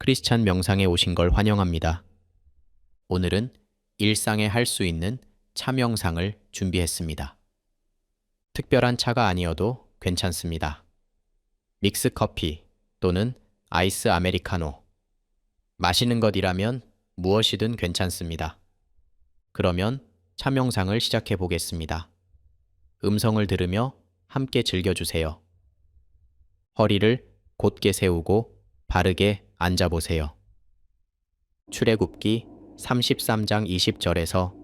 크리스찬 명상에 오신 걸 환영합니다. 오늘은 일상에 할 수 있는 차 명상을 준비했습니다. 특별한 차가 아니어도 괜찮습니다. 믹스 커피 또는 아이스 아메리카노. 마시는 것이라면 무엇이든 괜찮습니다. 그러면 차 명상을 시작해 보겠습니다. 음성을 들으며 함께 즐겨주세요. 허리를 곧게 세우고 바르게 앉아보세요. 출애굽기 33장 20절에서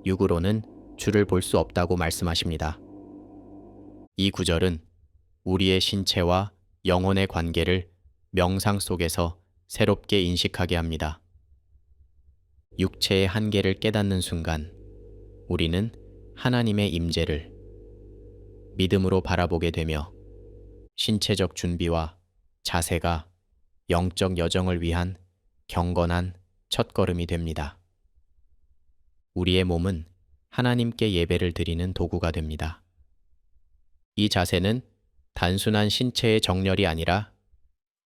육으로는 주를 볼 수 없다고 말씀하십니다. 이 구절은 우리의 신체와 영혼의 관계를 명상 속에서 새롭게 인식하게 합니다. 육체의 한계를 깨닫는 순간 우리는 하나님의 임재를 믿음으로 바라보게 되며 신체적 준비와 자세가 영적 여정을 위한 경건한 첫걸음이 됩니다. 우리의 몸은 하나님께 예배를 드리는 도구가 됩니다. 이 자세는 단순한 신체의 정렬이 아니라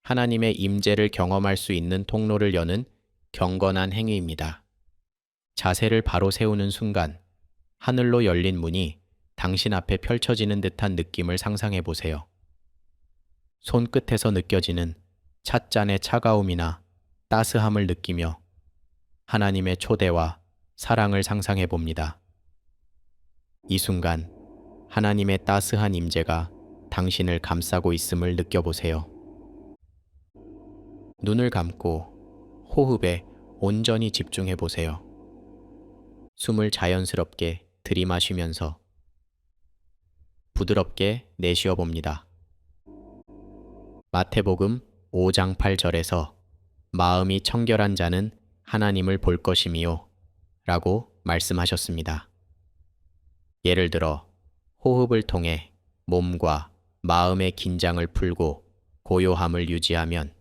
하나님의 임재를 경험할 수 있는 통로를 여는 경건한 행위입니다. 자세를 바로 세우는 순간 하늘로 열린 문이 당신 앞에 펼쳐지는 듯한 느낌을 상상해 보세요. 손끝에서 느껴지는 찻잔의 차가움이나 따스함을 느끼며 하나님의 초대와 사랑을 상상해 봅니다. 이 순간 하나님의 따스한 임재가 당신을 감싸고 있음을 느껴보세요. 눈을 감고 호흡에 온전히 집중해 보세요. 숨을 자연스럽게 들이마시면서 부드럽게 내쉬어 봅니다. 마태복음 5장 8절에서 마음이 청결한 자는 하나님을 볼 것이미요 라고 말씀하셨습니다. 예를 들어 호흡을 통해 몸과 마음의 긴장을 풀고 고요함을 유지하면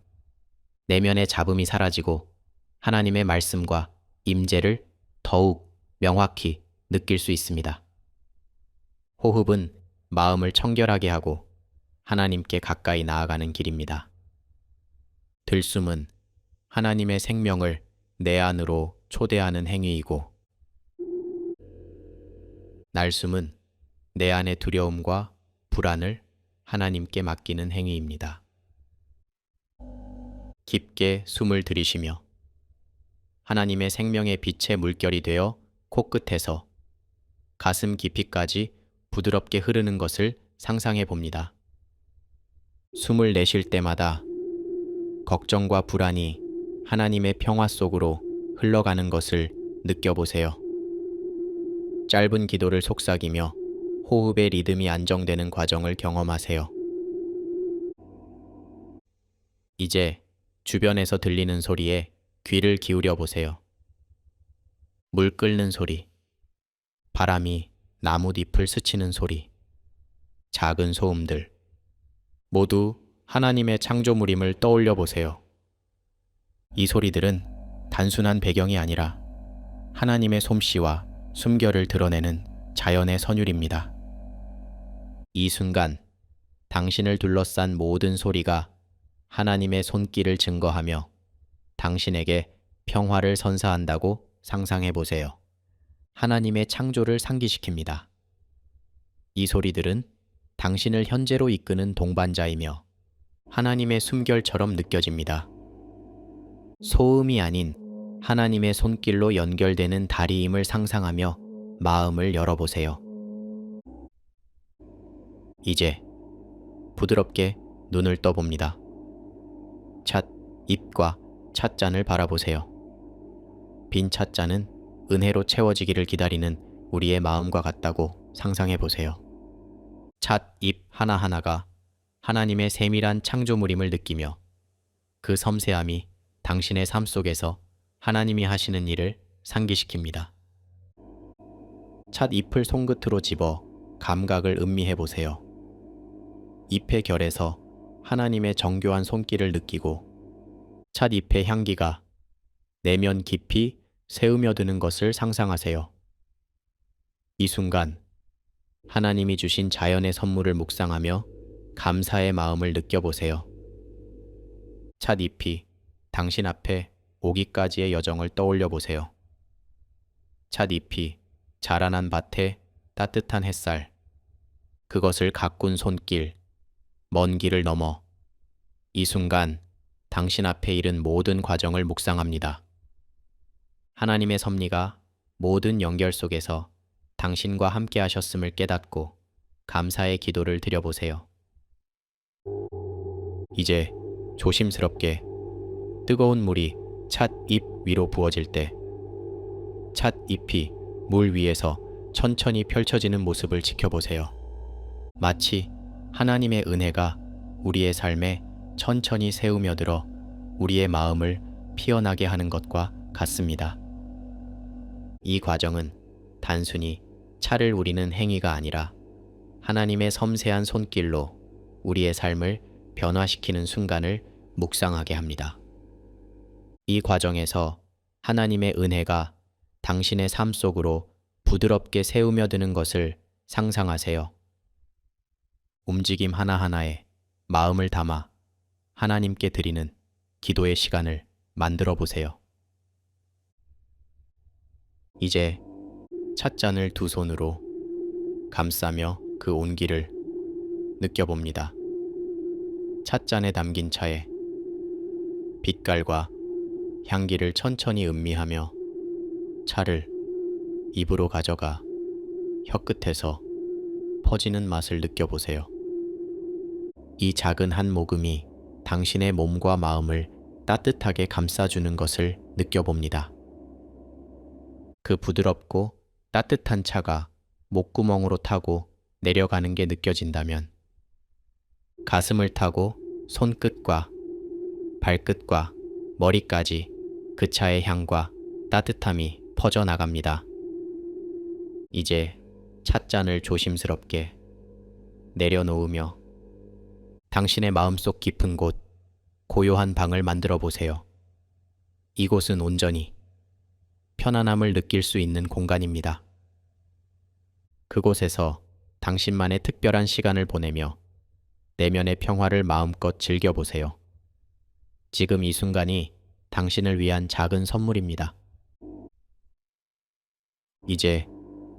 내면의 잡음이 사라지고 하나님의 말씀과 임재를 더욱 명확히 느낄 수 있습니다. 호흡은 마음을 청결하게 하고 하나님께 가까이 나아가는 길입니다. 들숨은 하나님의 생명을 내 안으로 초대하는 행위이고, 날숨은 내 안의 두려움과 불안을 하나님께 맡기는 행위입니다. 깊게 숨을 들이쉬며 하나님의 생명의 빛의 물결이 되어 코끝에서 가슴 깊이까지 부드럽게 흐르는 것을 상상해 봅니다. 숨을 내쉴 때마다 걱정과 불안이 하나님의 평화 속으로 흘러가는 것을 느껴보세요. 짧은 기도를 속삭이며 호흡의 리듬이 안정되는 과정을 경험하세요. 이제 주변에서 들리는 소리에 귀를 기울여 보세요. 물 끓는 소리, 바람이 나뭇잎을 스치는 소리, 작은 소음들, 모두 하나님의 창조물임을 떠올려 보세요. 이 소리들은 단순한 배경이 아니라 하나님의 솜씨와 숨결을 드러내는 자연의 선율입니다. 이 순간 당신을 둘러싼 모든 소리가 하나님의 손길을 증거하며 당신에게 평화를 선사한다고 상상해 보세요. 하나님의 창조를 상기시킵니다. 이 소리들은 당신을 현재로 이끄는 동반자이며 하나님의 숨결처럼 느껴집니다. 소음이 아닌 하나님의 손길로 연결되는 다리임을 상상하며 마음을 열어보세요. 이제 부드럽게 눈을 떠봅니다. 찻 잎과 찻잔을 바라보세요. 빈 찻잔은 은혜로 채워지기를 기다리는 우리의 마음과 같다고 상상해 보세요. 찻잎 하나하나가 하나님의 세밀한 창조물임을 느끼며 그 섬세함이 당신의 삶 속에서 하나님이 하시는 일을 상기시킵니다. 찻잎을 손끝으로 집어 감각을 음미해 보세요. 잎의 결에서 하나님의 정교한 손길을 느끼고 찻잎의 향기가 내면 깊이 새으며드는 것을 상상하세요. 이 순간 하나님이 주신 자연의 선물을 묵상하며 감사의 마음을 느껴보세요. 찻잎이 당신 앞에 오기까지의 여정을 떠올려 보세요. 찻잎이 자라난 밭에 따뜻한 햇살, 그것을 가꾼 손길, 먼 길을 넘어 이 순간 당신 앞에 이른 모든 과정을 묵상합니다. 하나님의 섭리가 모든 연결 속에서 당신과 함께 하셨음을 깨닫고 감사의 기도를 드려보세요. 이제 조심스럽게 뜨거운 물이 찻잎 위로 부어질 때 찻잎이 물 위에서 천천히 펼쳐지는 모습을 지켜보세요. 마치 하나님의 은혜가 우리의 삶에 천천히 새우며들어 우리의 마음을 피어나게 하는 것과 같습니다. 이 과정은 단순히 차를 우리는 행위가 아니라 하나님의 섬세한 손길로 우리의 삶을 변화시키는 순간을 묵상하게 합니다. 이 과정에서 하나님의 은혜가 당신의 삶 속으로 부드럽게 새우며드는 것을 상상하세요. 움직임 하나하나에 마음을 담아 하나님께 드리는 기도의 시간을 만들어 보세요. 이제 찻잔을 두 손으로 감싸며 그 온기를 느껴봅니다. 찻잔에 담긴 차에 빛깔과 향기를 천천히 음미하며 차를 입으로 가져가 혀끝에서 퍼지는 맛을 느껴보세요. 이 작은 한 모금이 당신의 몸과 마음을 따뜻하게 감싸주는 것을 느껴봅니다. 그 부드럽고 따뜻한 차가 목구멍으로 타고 내려가는 게 느껴진다면 가슴을 타고 손끝과 발끝과 머리까지 그 차의 향과 따뜻함이 퍼져나갑니다. 이제 찻잔을 조심스럽게 내려놓으며 당신의 마음속 깊은 곳, 고요한 방을 만들어 보세요. 이곳은 온전히 편안함을 느낄 수 있는 공간입니다. 그곳에서 당신만의 특별한 시간을 보내며 내면의 평화를 마음껏 즐겨보세요. 지금 이 순간이 당신을 위한 작은 선물입니다. 이제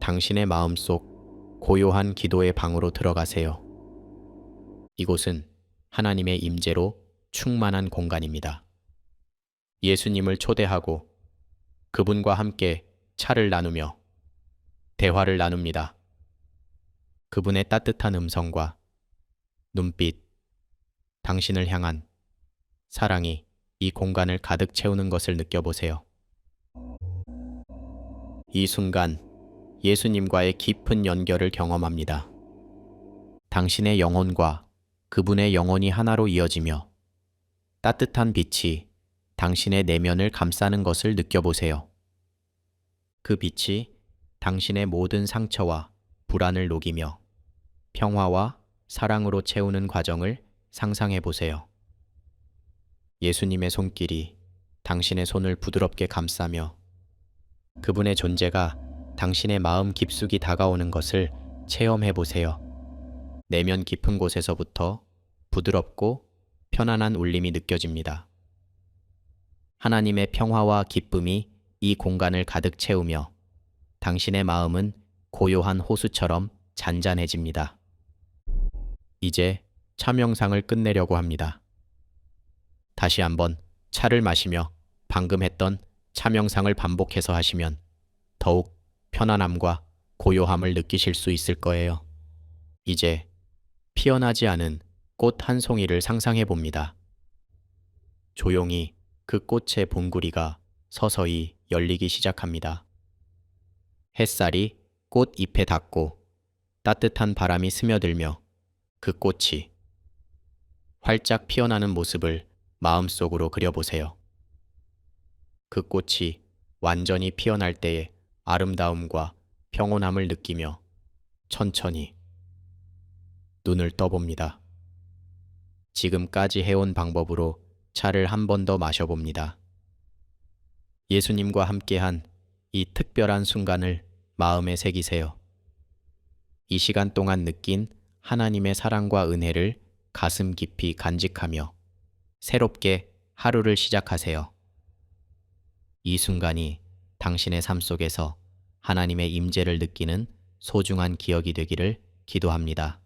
당신의 마음속 고요한 기도의 방으로 들어가세요. 이곳은 하나님의 임재로 충만한 공간입니다. 예수님을 초대하고 그분과 함께 차를 나누며 대화를 나눕니다. 그분의 따뜻한 음성과 눈빛, 당신을 향한 사랑이 이 공간을 가득 채우는 것을 느껴보세요. 이 순간 예수님과의 깊은 연결을 경험합니다. 당신의 영혼과 그분의 영혼이 하나로 이어지며 따뜻한 빛이 당신의 내면을 감싸는 것을 느껴보세요. 그 빛이 당신의 모든 상처와 불안을 녹이며 평화와 사랑으로 채우는 과정을 상상해 보세요. 예수님의 손길이 당신의 손을 부드럽게 감싸며 그분의 존재가 당신의 마음 깊숙이 다가오는 것을 체험해 보세요. 내면 깊은 곳에서부터 부드럽고 편안한 울림이 느껴집니다. 하나님의 평화와 기쁨이 이 공간을 가득 채우며 당신의 마음은 고요한 호수처럼 잔잔해집니다. 이제 차 명상을 끝내려고 합니다. 다시 한번 차를 마시며 방금 했던 차 명상을 반복해서 하시면 더욱 편안함과 고요함을 느끼실 수 있을 거예요. 이제 피어나지 않은 꽃 한 송이를 상상해 봅니다. 조용히 그 꽃의 봉구리가 서서히 열리기 시작합니다. 햇살이 꽃 잎에 닿고 따뜻한 바람이 스며들며 그 꽃이 활짝 피어나는 모습을 마음속으로 그려보세요. 그 꽃이 완전히 피어날 때의 아름다움과 평온함을 느끼며 천천히 눈을 떠봅니다. 지금까지 해온 방법으로 차를 한 번 더 마셔봅니다. 예수님과 함께한 이 특별한 순간을 마음에 새기세요. 이 시간 동안 느낀 하나님의 사랑과 은혜를 가슴 깊이 간직하며 새롭게 하루를 시작하세요. 이 순간이 당신의 삶 속에서 하나님의 임재를 느끼는 소중한 기억이 되기를 기도합니다.